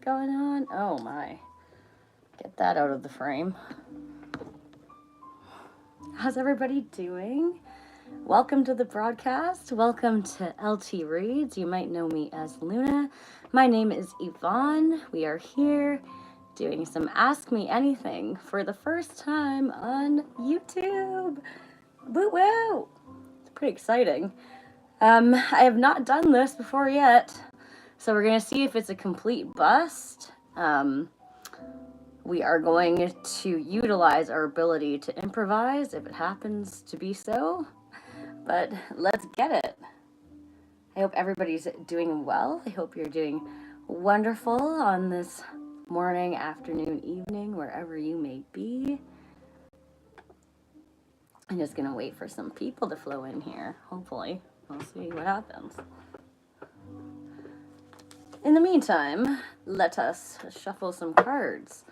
going on? Oh my. Get that out of the frame. How's everybody doing? Welcome to the broadcast. Welcome to LT Reads. You might know me as Luna. My name is Yvonne. We are here doing some Ask Me Anything for the first time on YouTube. Woo woo! It's pretty exciting. I have not done this before yet, so we're gonna see if it's a complete bust. We are going to utilize our ability to improvise if it happens to be so. But let's get it. I hope everybody's doing well. I hope you're doing wonderful on this morning, afternoon, evening, wherever you may be. I'm just going to wait for some people to flow in here. Hopefully, we'll see what happens. In the meantime, let us shuffle some cards.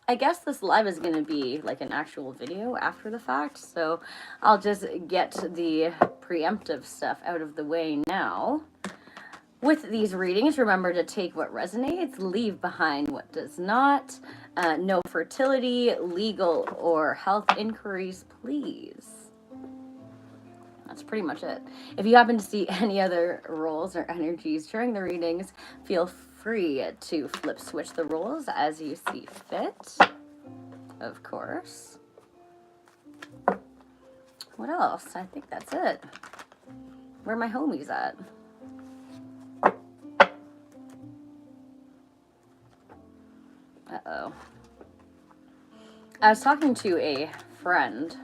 I guess this live is going to be like an actual video after the fact, so I'll just get the preemptive stuff out of the way now. With these readings, remember to take what resonates, leave behind what does not. No fertility, legal, or health inquiries, please. That's pretty much it. If you happen to see any other roles or energies during the readings, feel free to flip switch the roles as you see fit, of course. What else? I think that's it. Where are my homies at? Uh-oh. I was talking to a friend,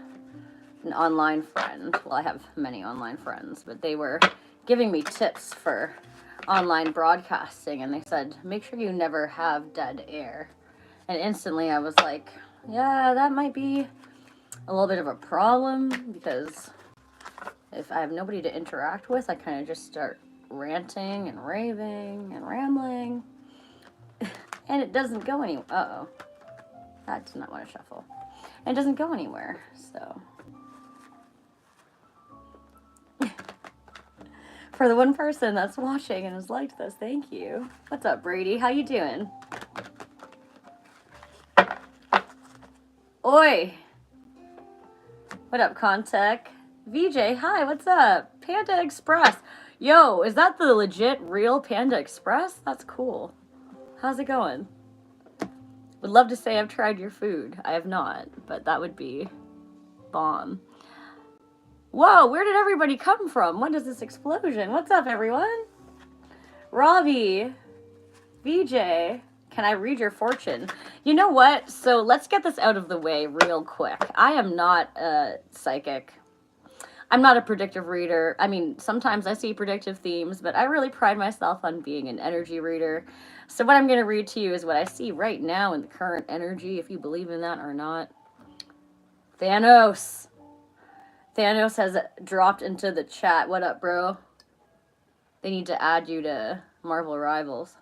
an online friend. Well, I have many online friends, but they were giving me tips for online broadcasting, and they said, make sure you never have dead air. And instantly I was like, yeah, that might be a little bit of a problem, because if I have nobody to interact with, I kind of just start ranting and raving and rambling. And it doesn't go anywhere. Uh-oh. That did not want to shuffle. And it doesn't go anywhere, so. For the one person that's watching and has liked this, thank you. What's up, Brady? How you doing? Oi! What up, Contech? VJ, hi, what's up? Panda Express. Yo, is that the legit, real Panda Express? That's cool. How's it going? Would love to say I've tried your food. I have not, but that would be bomb. Whoa, where did everybody come from? What is this explosion? What's up, everyone? Robbie, VJ, can I read your fortune? You know what? So let's get this out of the way real quick. I am not a psychic. I'm not a predictive reader. I mean, sometimes I see predictive themes, but I really pride myself on being an energy reader. So what I'm going to read to you is what I see right now in the current energy, if you believe in that or not. Thanos. Thanos has dropped into the chat. What up, bro? They need to add you to Marvel Rivals.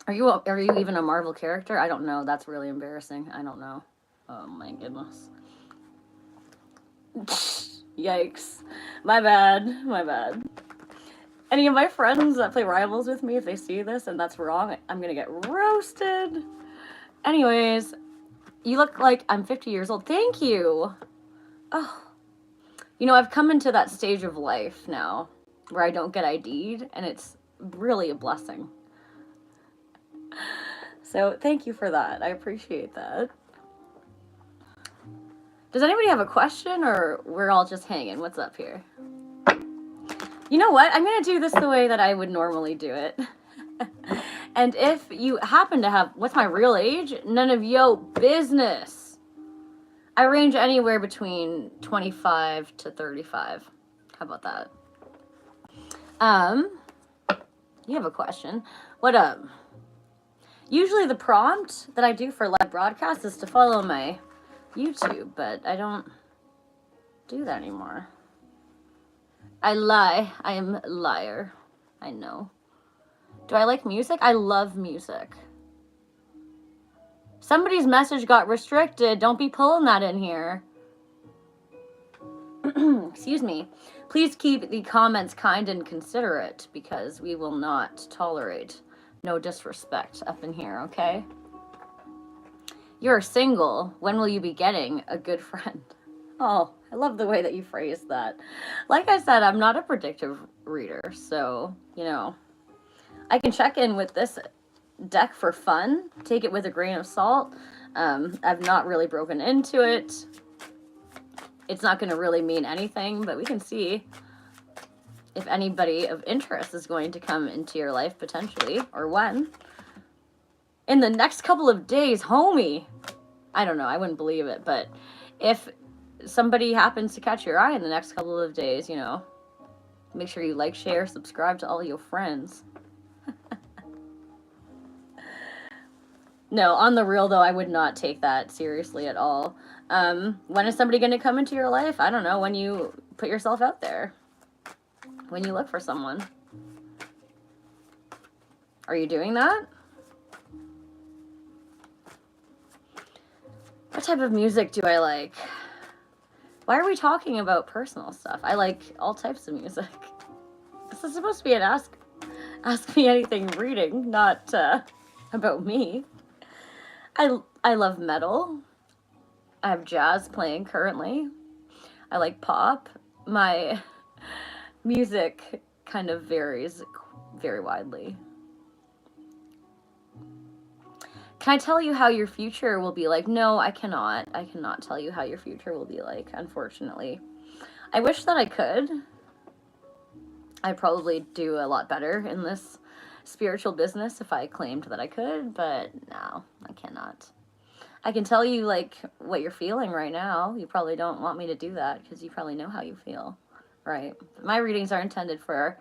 Are you even a Marvel character? I don't know. That's really embarrassing. I don't know. Oh my goodness. Yikes. My bad. My bad. Any of my friends that play Rivals with me, if they see this and that's wrong, I'm gonna get roasted. Anyways, you look like I'm 50 years old. Thank you. Oh. You know, I've come into that stage of life now where I don't get ID'd, and it's really a blessing. So thank you for that. I appreciate that. Does anybody have a question, or we're all just hanging? What's up here? You know what? I'm going to do this the way that I would normally do it. And if you happen to have, what's my real age? None of yo business. I range anywhere between 25 to 35. How about that? You have a question. What up? Usually the prompt that I do for live broadcasts is to follow my YouTube, but I don't do that anymore. I lie. I am a liar. I know. Do I like music? I love music. Somebody's message got restricted. Don't be pulling that in here. Excuse me. Please keep the comments kind and considerate, because we will not tolerate no disrespect up in here, okay? You're single. When will you be getting a good friend? Oh, I love the way that you phrased that. Like I said, I'm not a predictive reader, so, you know, I can check in with this deck for fun, take it with a grain of salt. I've not really broken into it. It's not going to really mean anything, but we can see if anybody of interest is going to come into your life potentially, or when. In the next couple of days, homie. I don't know, I wouldn't believe it, but if somebody happens to catch your eye in the next couple of days, you know, make sure you like, share, subscribe to all your friends. No, on the real though, I would not take that seriously at all. When is somebody going to come into your life? I don't know, when you put yourself out there. When you look for someone. Are you doing that? What type of music do I like? Why are we talking about personal stuff? I like all types of music. This is supposed to be an ask me anything reading, not about me. I love metal. I have jazz playing currently. I like pop. My music kind of varies very widely. Can I tell you how your future will be like? No, I cannot. I cannot tell you how your future will be like, unfortunately. I wish that I could. I'd probably do a lot better in this spiritual business if I claimed that I could, but no, I cannot. I can tell you, like, what you're feeling right now. You probably don't want me to do that because you probably know how you feel, right? My readings are intended for,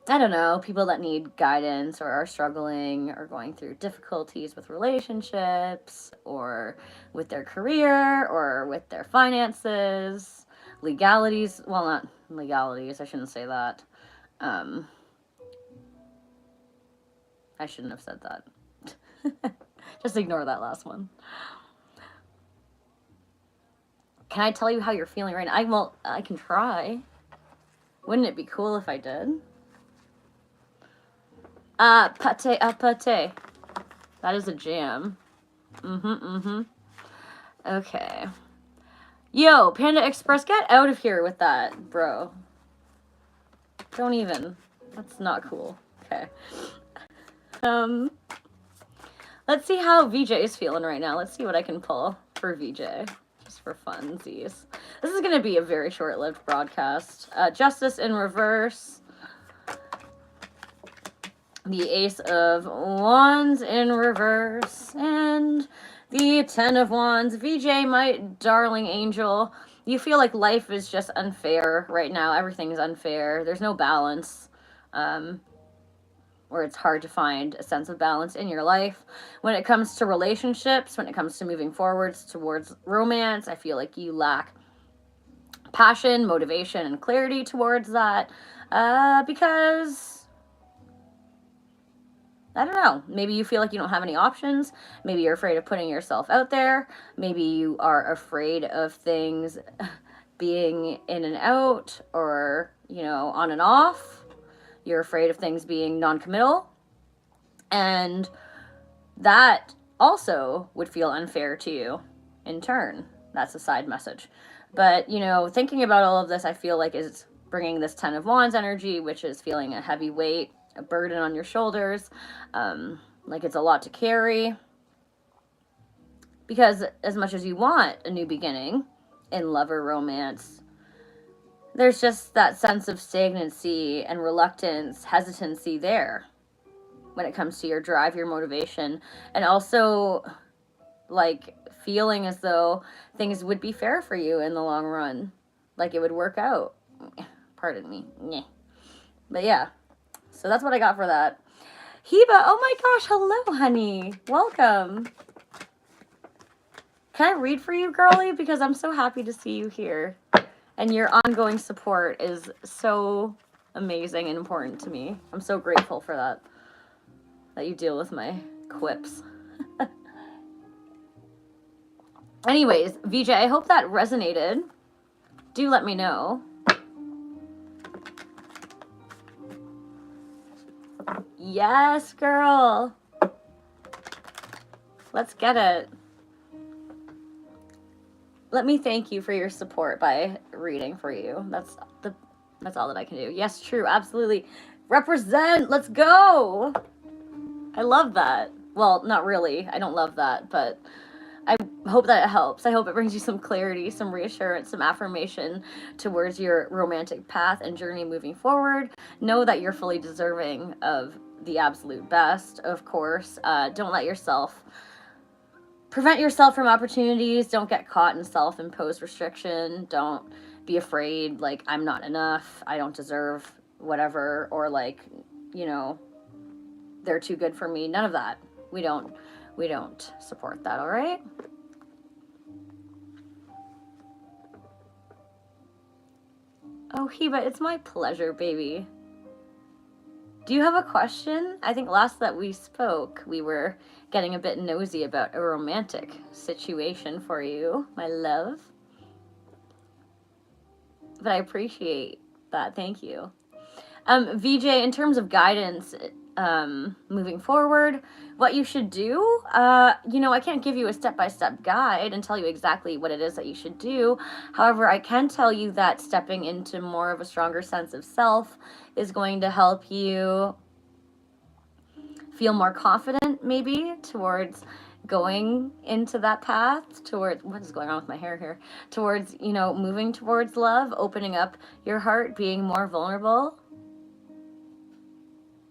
I don't know, people that need guidance or are struggling or going through difficulties with relationships or with their career or with their finances, legalities. Well, not legalities. I shouldn't say that. I shouldn't have said that. Just ignore that last one. Can I tell you how you're feeling right now? Well, I can try. Wouldn't it be cool if I did? Pate a pate. That is a jam. Okay. Yo, Panda Express, get out of here with that, bro. Don't even. That's not cool. Okay. Let's see how VJ is feeling right now. Let's see what I can pull for VJ. Just for funsies. This is going to be a very short-lived broadcast. Justice in reverse. The Ace of Wands in reverse. And the Ten of Wands. VJ, my darling angel. You feel like life is just unfair right now. Everything's unfair. There's no balance. Or it's hard to find a sense of balance in your life. When it comes to relationships, when it comes to moving forwards towards romance, I feel like you lack passion, motivation, and clarity towards that. Because, I don't know, maybe you feel like you don't have any options. Maybe you're afraid of putting yourself out there. Maybe you are afraid of things being in and out or, you know, on and off. You're afraid of things being non-committal, and that also would feel unfair to you in turn. That's a side message. But, you know, thinking about all of this, I feel like is bringing this Ten of Wands energy, which is feeling a heavy weight, a burden on your shoulders, like it's a lot to carry. Because as much as you want a new beginning in love or romance, there's just that sense of stagnancy and reluctance, hesitancy there when it comes to your drive, your motivation, and also like feeling as though things would be fair for you in the long run, like it would work out. Pardon me. But yeah, so that's what I got for that. Heba, oh my gosh, hello, honey. Welcome. Can I read for you, girlie? Because I'm so happy to see you here. And your ongoing support is so amazing and important to me. I'm so grateful for that. That you deal with my quips. Anyways, VJ, I hope that resonated. do let me know. Yes, girl. Let's get it. Let me thank you for your support by reading for you. That's all that I can do. Yes, true, absolutely. Represent. Let's go. I love that. Well, not really. I don't love that, but I hope that it helps. I hope it brings you some clarity, some reassurance, some affirmation towards your romantic path and journey moving forward. Know that you're fully deserving of the absolute best, of course. Don't let yourself prevent yourself from opportunities. Don't get caught in self-imposed restriction. Don't be afraid, like, I'm not enough, I don't deserve whatever, or like, you know, they're too good for me. None of that. We don't support that, all right? Oh, Heba, it's my pleasure, baby. Do you have a question? I think last that we spoke, we were getting a bit nosy about a romantic situation for you, my love. But I appreciate that. Thank you. VJ, in terms of guidance, moving forward, what you should do, you know, I can't give you a step-by-step guide and tell you exactly what it is that you should do. However, I can tell you that stepping into more of a stronger sense of self is going to help you feel more confident, maybe, towards going into that path, towards, what is going on with my hair here, towards, you know, moving towards love, opening up your heart, being more vulnerable.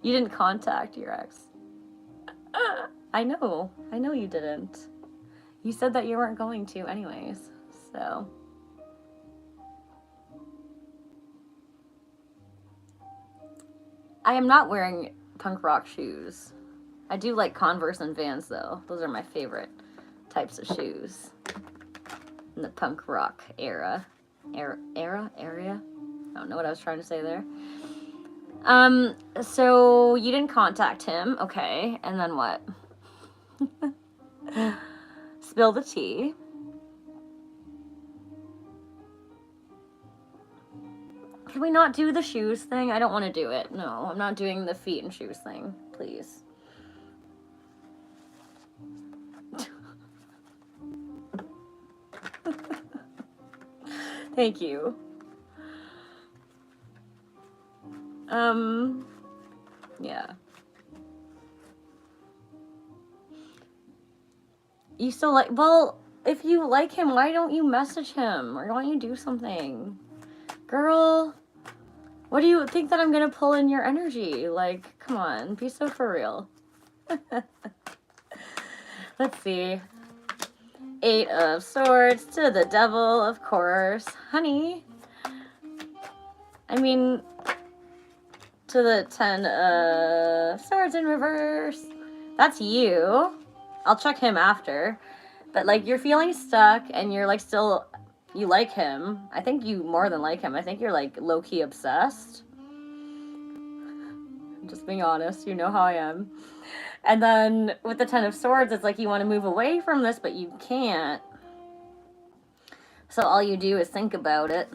You didn't contact your ex. I know you didn't. You said that you weren't going to anyways, so. I am not wearing punk rock shoes. I do like Converse and Vans though. Those are my favorite types of shoes in the punk rock area. I don't know what I was trying to say there. So you didn't contact him, okay, and then what? Spill the tea. Can we not do the shoes thing? I don't want to do it. No, I'm not doing the feet and shoes thing, please. Thank you. Yeah. You still like, well, if you like him, why don't you message him? Or why don't you do something? Girl, what do you think that I'm gonna pull in your energy? Like, come on, be so for real. Let's see. 8 of Swords to the Devil, of course. Honey. I mean, to the 10 of Swords in reverse. That's you. I'll check him after. But, like, you're feeling stuck and you're, like, still, you like him. I think you more than like him. I think you're, like, low-key obsessed. Just being honest. You know how I am. And then with the 10 of Swords, it's like you want to move away from this, but you can't. So all you do is think about it.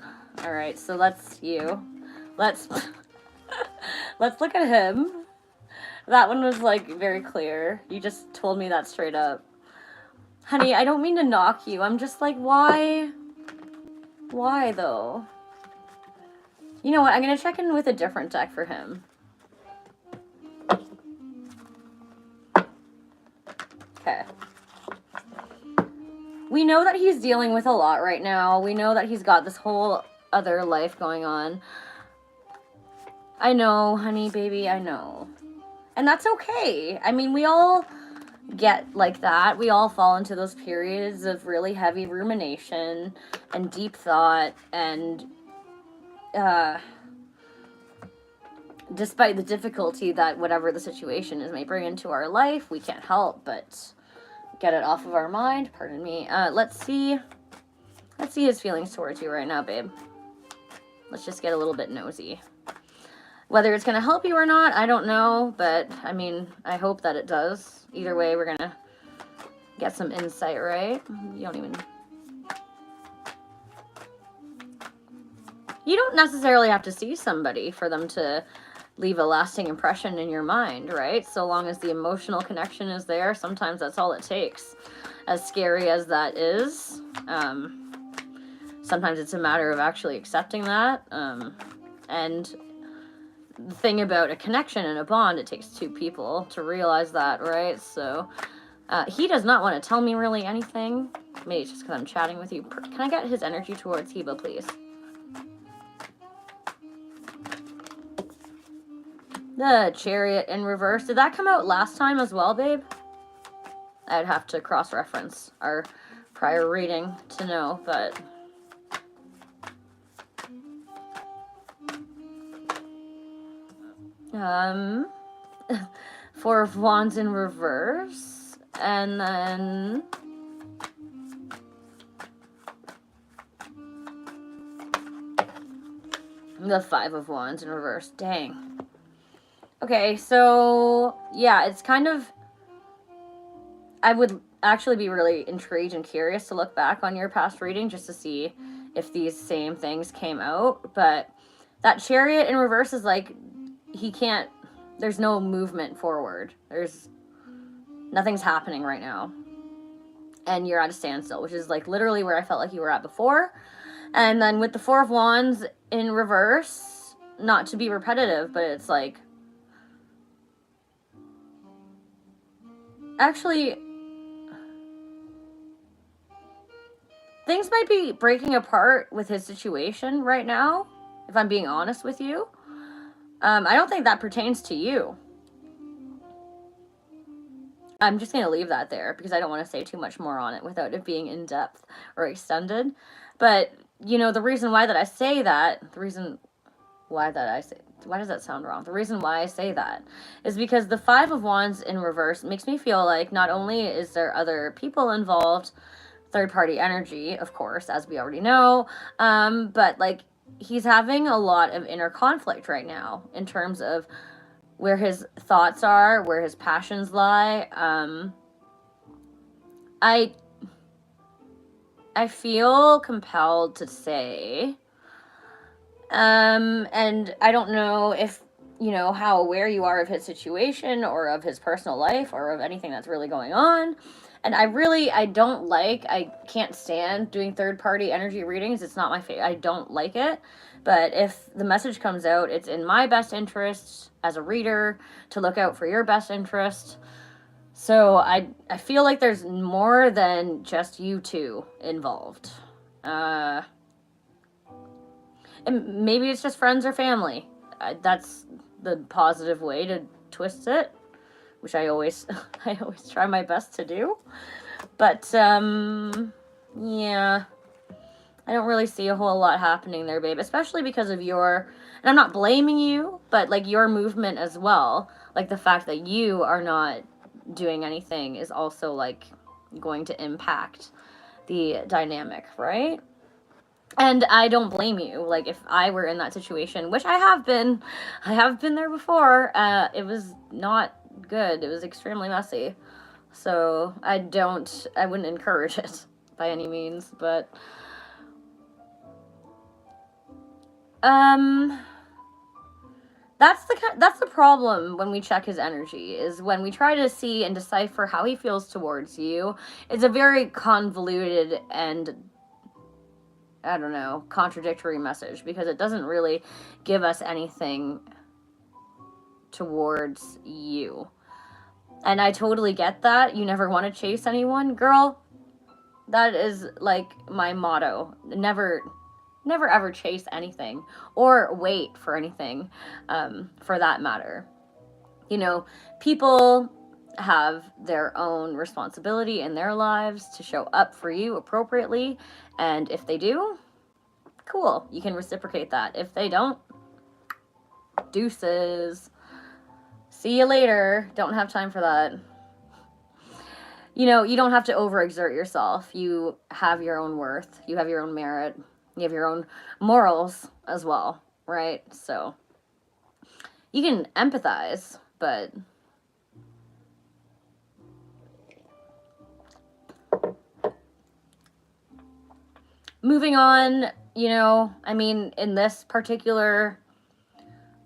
All right, so that's you. Let's look at him. That one was, like, very clear. You just told me that straight up. Honey, I don't mean to knock you. I'm just like, why? Why, though? You know what? I'm going to check in with a different deck for him. Okay. We know that he's dealing with a lot right now. We know that he's got this whole other life going on. I know, honey, baby, I know. And that's okay. I mean, we all get like that. We all fall into those periods of really heavy rumination and deep thought, and despite the difficulty that whatever the situation is may bring into our life, we can't help but get it off of our mind. Pardon me. Let's see his feelings towards you right now, babe. Let's just get a little bit nosy. Whether it's going to help you or not, I don't know, but I mean, I hope that it does. Either way, we're going to get some insight, right? You don't even... you don't necessarily have to see somebody for them to leave a lasting impression in your mind, right? So long as the emotional connection is there, sometimes that's all it takes. As scary as that is, sometimes it's a matter of actually accepting that. And the thing about a connection and a bond, it takes two people to realize that, right? So he does not want to tell me really anything. Maybe it's just because I'm chatting with you. Can I get his energy towards Heba, please? The Chariot in reverse. Did that come out last time as well, babe? I'd have to cross-reference our prior reading to know, but... Four of Wands in reverse. And then... the Five of Wands in reverse. Dang. Okay, so, yeah, it's kind of... I would actually be really intrigued and curious to look back on your past reading just to see if these same things came out. But that Chariot in reverse is like, he can't... There's no movement forward. Nothing's happening right now. And you're at a standstill, which is like literally where I felt like you were at before. And then with the Four of Wands in reverse, not to be repetitive, but it's like... Actually, things might be breaking apart with his situation right now, if I'm being honest with you. I don't think that pertains to you. I'm just going to leave that there because I don't want to say too much more on it without it being in depth or extended. But, you know, the reason why that I say that, why does that sound wrong? The reason why I say that is because the Five of Wands in reverse makes me feel like not only is there other people involved, third-party energy, of course, as we already know, but, like, he's having a lot of inner conflict right now in terms of where his thoughts are, where his passions lie. I feel compelled to say, and I don't know if, you know, how aware you are of his situation or of his personal life or of anything that's really going on. And I can't stand doing third-party energy readings. It's not my favorite. I don't like it. But if the message comes out, it's in my best interest as a reader to look out for your best interest. So I feel like there's more than just you two involved. And maybe it's just friends or family. That's the positive way to twist it, which I always try my best to do. But, yeah, I don't really see a whole lot happening there, babe, especially because of and I'm not blaming you, but, like, your movement as well. Like, the fact that you are not doing anything is also, like, going to impact the dynamic, right? And I don't blame you. Like, if I were in that situation, which I have been there before, it was not good. It was extremely messy. So I wouldn't encourage it by any means, but that's the problem when we check his energy, is when we try to see and decipher how he feels towards you. It's a very convoluted and, I don't know, contradictory message, because it doesn't really give us anything towards you. And I totally get that. You never want to chase anyone. Girl, that is, like, my motto. Never ever chase anything. Or wait for anything, for that matter. You know, people have their own responsibility in their lives to show up for you appropriately. And if they do, cool. You can reciprocate that. If they don't, deuces. See you later. Don't have time for that. You know, you don't have to overexert yourself. You have your own worth. You have your own merit. You have your own morals as well, right? So you can empathize, but moving on, you know, I mean, in this particular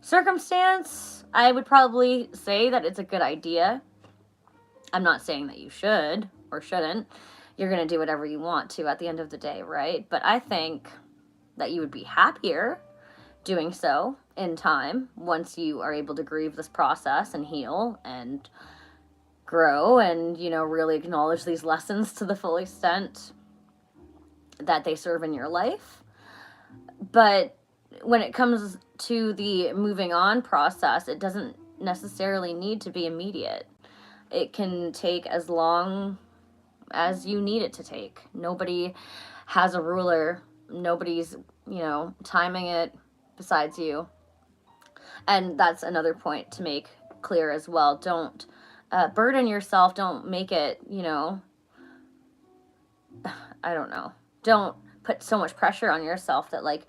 circumstance, I would probably say that it's a good idea. I'm not saying that you should or shouldn't. You're going to do whatever you want to at the end of the day, right? But I think that you would be happier doing so in time once you are able to grieve this process and heal and grow and, you know, really acknowledge these lessons to the full extent that they serve in your life. But when it comes to the moving on process, it doesn't necessarily need to be immediate. It can take as long as you need it to take. Nobody has a ruler. Nobody's, you know, timing it besides you. And that's another point to make clear as well. Don't burden yourself. Don't make it, you know, I don't know. Don't put so much pressure on yourself that, like,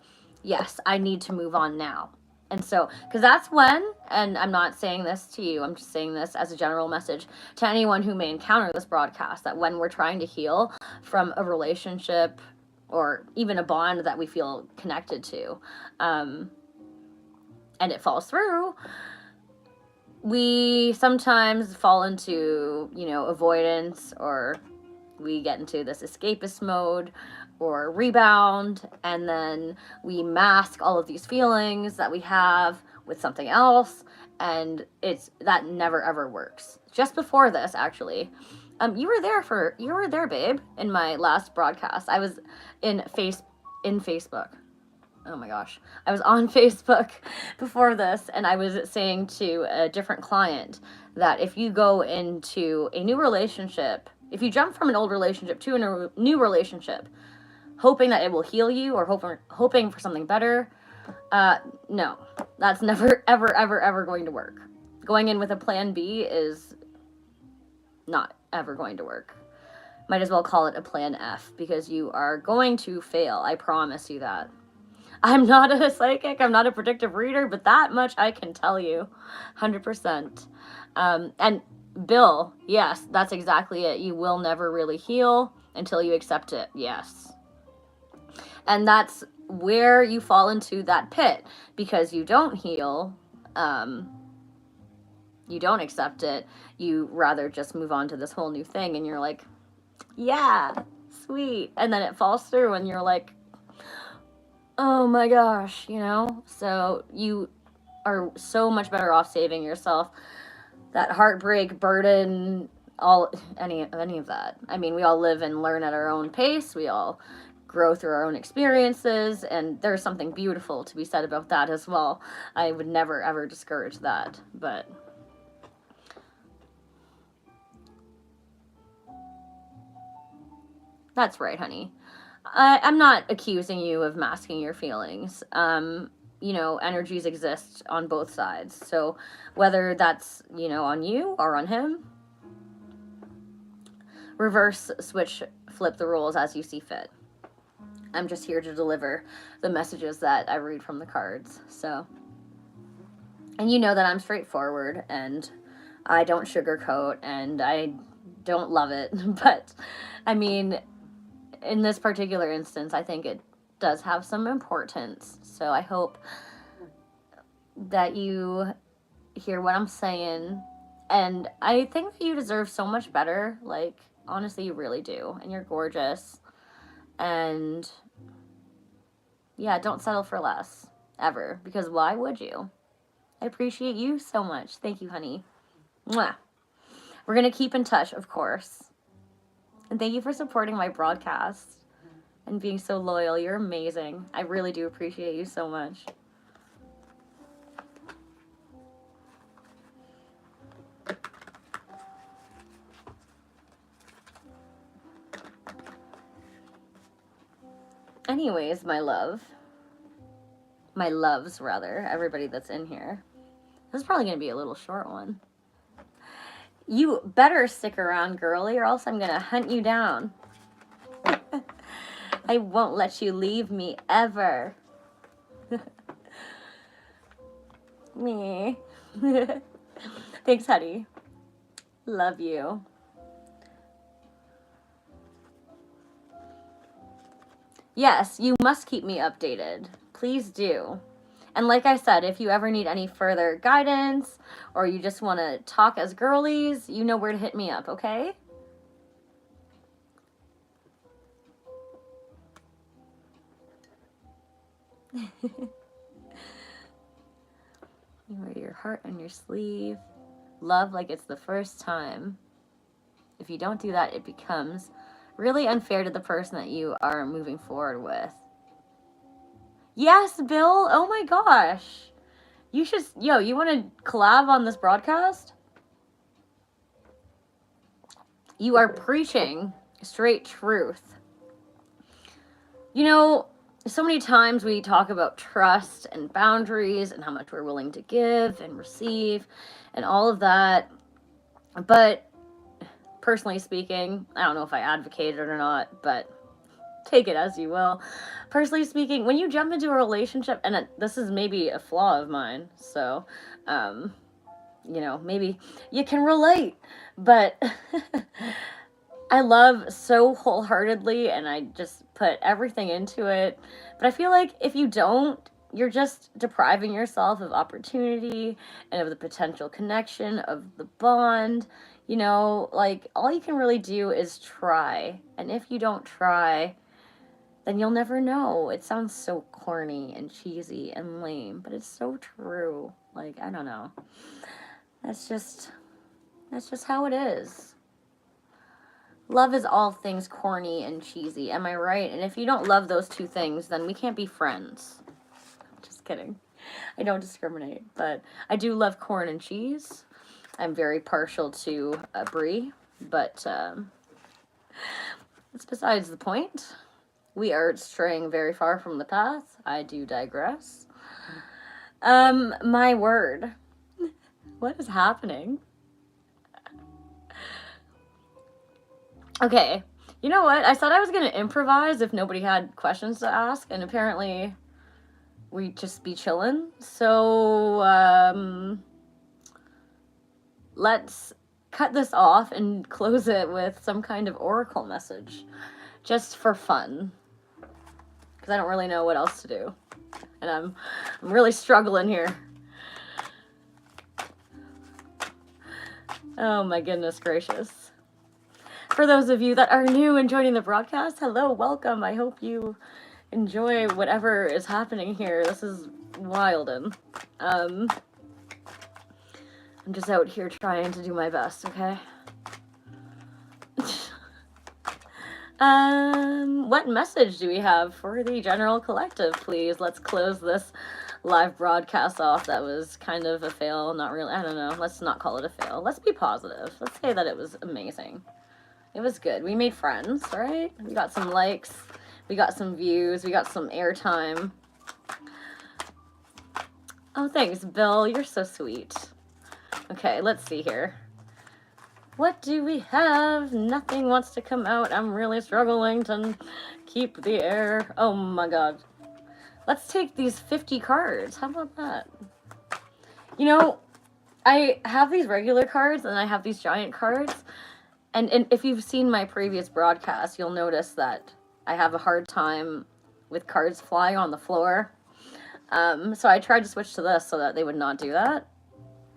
yes, I need to move on now. And so, because that's when, and I'm not saying this to you, I'm just saying this as a general message to anyone who may encounter this broadcast, that when we're trying to heal from a relationship or even a bond that we feel connected to, and it falls through, we sometimes fall into, you know, avoidance, or we get into this escapist mode or rebound, and then we mask all of these feelings that we have with something else, and that never ever works. Just before this, actually, you were there, babe, in my last broadcast. I was in Facebook. Oh my gosh. I was on Facebook before this, and I was saying to a different client that if you go into a new relationship, if you jump from an old relationship to a new relationship, hoping that it will heal you or hoping for something better, no, that's never, ever, ever, ever going to work. Going in with a plan B is not ever going to work. Might as well call it a plan F, because you are going to fail. I promise you that. I'm not a psychic, I'm not a predictive reader, but that much I can tell you, 100%. And Bill, yes, that's exactly it. You will never really heal until you accept it, yes. And that's where you fall into that pit, because you don't heal, you don't accept it, you rather just move on to this whole new thing, and you're like, yeah, sweet, and then it falls through, and you're like, oh my gosh, you know? So you are so much better off saving yourself that heartbreak, burden, any of that. I mean, we all live and learn at our own pace. We all grow through our own experiences, and there's something beautiful to be said about that as well. I would never ever discourage that, but that's right, honey. I'm not accusing you of masking your feelings. You know, energies exist on both sides. So whether that's, you know, on you or on him, reverse, switch, flip the roles as you see fit. I'm just here to deliver the messages that I read from the cards. So, and you know that I'm straightforward and I don't sugarcoat and I don't love it. But, I mean, in this particular instance, I think it does have some importance. So I hope that you hear what I'm saying. And I think that you deserve so much better. Like, honestly, you really do. And you're gorgeous. And yeah, don't settle for less. Ever. Because why would you? I appreciate you so much. Thank you, honey. Mwah. We're going to keep in touch, of course. And thank you for supporting my broadcast and being so loyal. You're amazing. I really do appreciate you so much. Anyways, my loves, rather, everybody that's in here. This is probably going to be a little short one. You better stick around, girly, or else I'm going to hunt you down. I won't let you leave me ever. Me. Thanks, honey. Love you. Yes, you must keep me updated. Please do. And like I said, if you ever need any further guidance or you just want to talk as girlies, you know where to hit me up, okay? You wear your heart on your sleeve. Love like it's the first time. If you don't do that, it becomes really unfair to the person that you are moving forward with. Yes, Bill. Oh my gosh. You should, you want to collab on this broadcast? You are preaching straight truth. You know, so many times we talk about trust and boundaries and how much we're willing to give and receive and all of that. But personally speaking, I don't know if I advocate it or not, but take it as you will. Personally speaking, when you jump into a relationship, and this is maybe a flaw of mine, so, maybe you can relate, but I love so wholeheartedly, and I just put everything into it, but I feel like if you don't, you're just depriving yourself of opportunity and of the potential connection, of the bond. Like, all you can really do is try, and if you don't try, then you'll never know. It sounds so corny and cheesy and lame, but it's so true. Like, I don't know. That's just how it is. Love is all things corny and cheesy. Am I right? And if you don't love those two things, then we can't be friends. Just kidding. I don't discriminate, but I do love corn and cheese. I'm very partial to brie, but it's besides the point. We are straying very far from the path. I do digress. My word. What is happening? Okay. You know what? I thought I was going to improvise if nobody had questions to ask, and apparently we'd just be chilling. So, let's cut this off and close it with some kind of oracle message. Just for fun. Because I don't really know what else to do. And I'm really struggling here. Oh my goodness gracious. For those of you that are new and joining the broadcast, hello, welcome. I hope you enjoy whatever is happening here. This is wildin'. I'm just out here trying to do my best, okay? What message do we have for the general collective, please? Let's close this live broadcast off. That was kind of a fail. Not really. I don't know. Let's not call it a fail. Let's be positive. Let's say that it was amazing. It was good. We made friends, right? We got some likes. We got some views. We got some airtime. Oh, thanks, Bill. You're so sweet. Okay, let's see here. What do we have? Nothing wants to come out. I'm really struggling to keep the air. Oh my god. Let's take these 50 cards. How about that? You know, I have these regular cards and I have these giant cards. And if you've seen my previous broadcast, you'll notice that I have a hard time with cards flying on the floor. So I tried to switch to this so that they would not do that.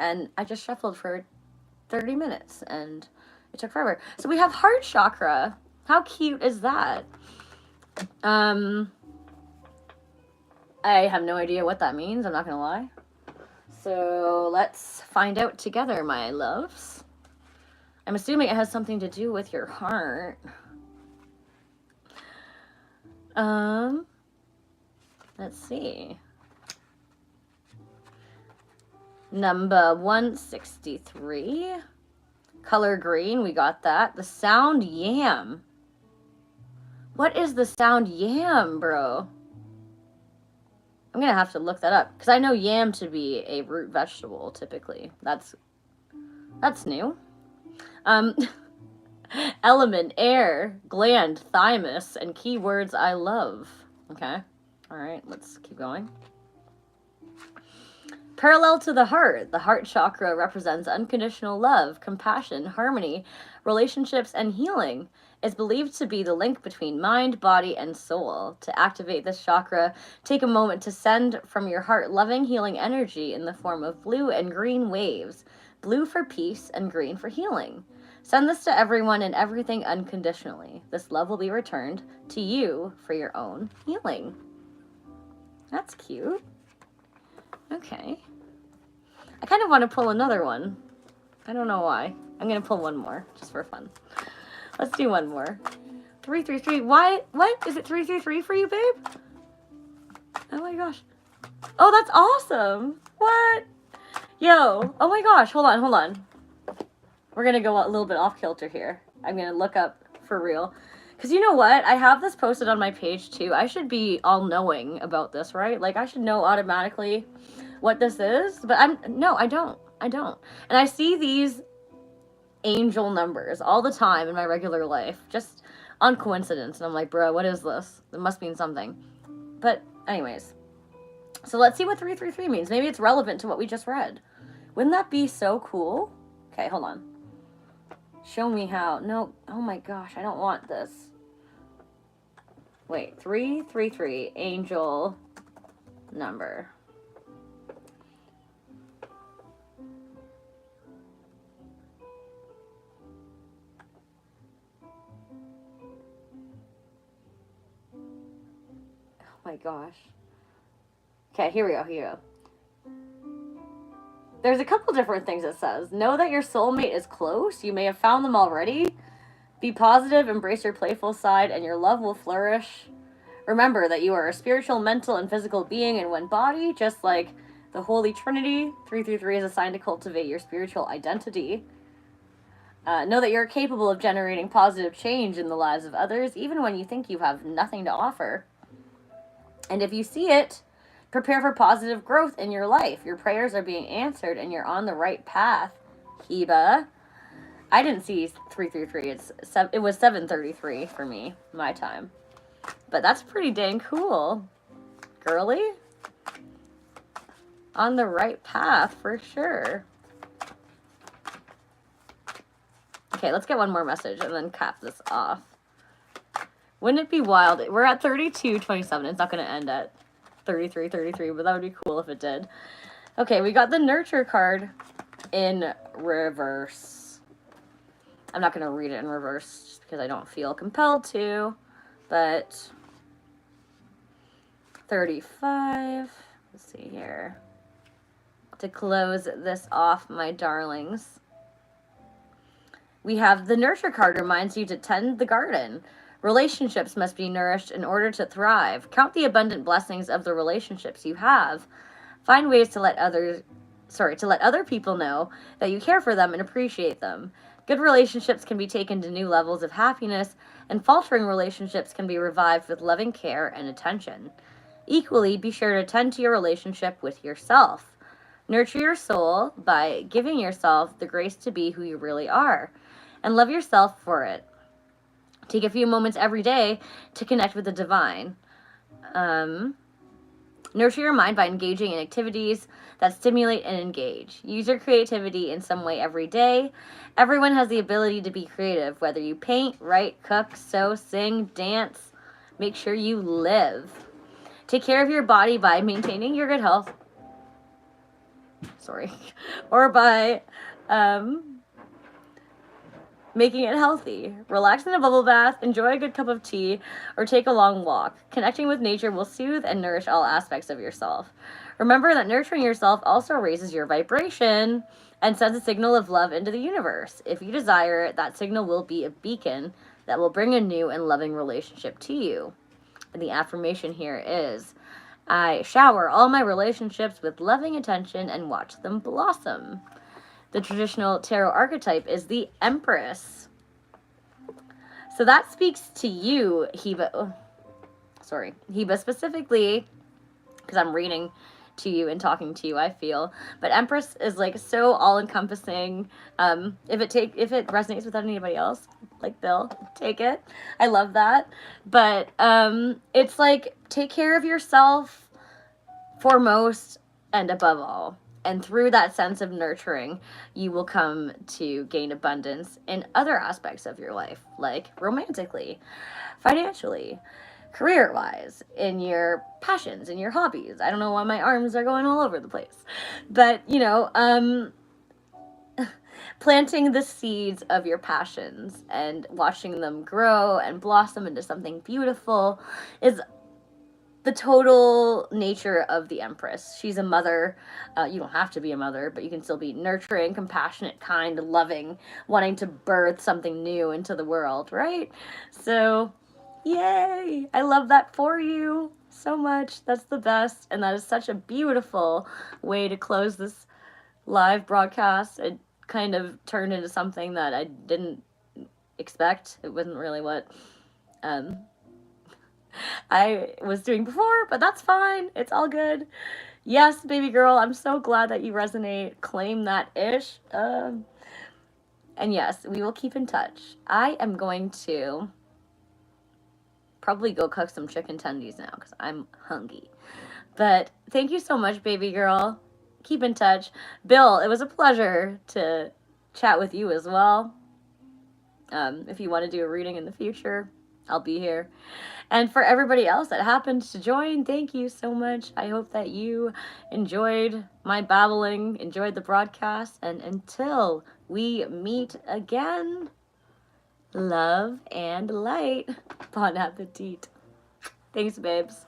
And I just shuffled for 30 minutes and it took forever. So we have heart chakra. How cute is that? I have no idea what that means. I'm not gonna lie. So let's find out together, my loves. I'm assuming it has something to do with your heart. Let's see. Number 163. Color green, we got that. The sound yam. What is the sound yam, bro? I'm gonna have to look that up because I know yam to be a root vegetable typically. That's new. Element, air, gland, thymus, and keywords I love. Okay. All right, let's keep going. Parallel to the heart chakra represents unconditional love, compassion, harmony, relationships, and healing. It's believed to be the link between mind, body, and soul. To activate this chakra, take a moment to send from your heart loving, healing energy in the form of blue and green waves. Blue for peace and green for healing. Send this to everyone and everything unconditionally. This love will be returned to you for your own healing. That's cute. Okay. I kind of want to pull another one. I don't know why. I'm going to pull one more, just for fun. Let's do one more. 333. Why? What? Is it 333 for you, babe? Oh my gosh. Oh, that's awesome. What? Yo. Oh my gosh. Hold on. We're going to go a little bit off kilter here. I'm going to look up for real. Because you know what? I have this posted on my page too. I should be all knowing about this, right? Like I should know automatically what this is, but I don't. And I see these angel numbers all the time in my regular life, just on coincidence. And I'm like, bro, what is this? It must mean something. But anyways, so let's see what 333 means. Maybe it's relevant to what we just read. Wouldn't that be so cool? Okay, hold on. Show me how. No, oh my gosh, I don't want this. Wait, 333, angel number. Oh my gosh. Okay, here we go. There's a couple different things it says. Know that your soulmate is close. You may have found them already. Be positive, embrace your playful side, and your love will flourish. Remember that you are a spiritual, mental, and physical being in one body, just like the Holy Trinity. 333 is a sign to cultivate your spiritual identity. Know that you're capable of generating positive change in the lives of others, even when you think you have nothing to offer. And if you see it, prepare for positive growth in your life. Your prayers are being answered, and you're on the right path. Heba. I didn't see 333. It was 7:33 for me, my time. But that's pretty dang cool. Girly? On the right path, for sure. Okay, let's get one more message and then cap this off. Wouldn't it be wild? We're at 32:27. It's not going to end at 33:33, but that would be cool if it did. Okay, we got the nurture card in reverse. I'm not going to read it in reverse just because I don't feel compelled to, but 35. Let's see here. To close this off, my darlings, we have the nurture card reminds you to tend the garden. Relationships must be nourished in order to thrive. Count the abundant blessings of the relationships you have. Find ways to let other people know that you care for them and appreciate them. Good relationships can be taken to new levels of happiness, and faltering relationships can be revived with loving care and attention. Equally, be sure to tend to your relationship with yourself. Nurture your soul by giving yourself the grace to be who you really are, and love yourself for it. Take a few moments every day to connect with the divine. Nurture your mind by engaging in activities that stimulate and engage. Use your creativity in some way every day. Everyone has the ability to be creative, whether you paint, write, cook, sew, sing, dance. Make sure you live. Take care of your body by maintaining your good health. Or by making it healthy. Relax in a bubble bath, enjoy a good cup of tea, or take a long walk. Connecting with nature will soothe and nourish all aspects of yourself. Remember that nurturing yourself also raises your vibration and sends a signal of love into the universe. If you desire it, that signal will be a beacon that will bring a new and loving relationship to you. And the affirmation here is, I shower all my relationships with loving attention and watch them blossom. The traditional tarot archetype is the Empress. So that speaks to you, Heba. Heba specifically, because I'm reading to you and talking to you, I feel. But Empress is like so all-encompassing. If it resonates with anybody else, like Bill, take it. I love that. But it's like, take care of yourself foremost and above all. And through that sense of nurturing, you will come to gain abundance in other aspects of your life, like romantically, financially, career-wise, in your passions, in your hobbies. I don't know why my arms are going all over the place. But, you know, planting the seeds of your passions and watching them grow and blossom into something beautiful is the total nature of the Empress. She's a mother. You don't have to be a mother, but you can still be nurturing, compassionate, kind, loving, wanting to birth something new into the world, right? So, yay! I love that for you so much. That's the best. And that is such a beautiful way to close this live broadcast. It kind of turned into something that I didn't expect. It wasn't really what I was doing before, but that's fine. It's all good. Yes, baby girl, I'm so glad that you resonate. Claim that ish. And yes, we will keep in touch. I am going to probably go cook some chicken tendies now because I'm hungry. But thank you so much, baby girl. Keep in touch. Bill, it was a pleasure to chat with you as well. If you want to do a reading in the future, I'll be here. And for everybody else that happened to join, thank you so much. I hope that you enjoyed my babbling, enjoyed the broadcast, and until we meet again, love and light. Bon appetit. Thanks, babes.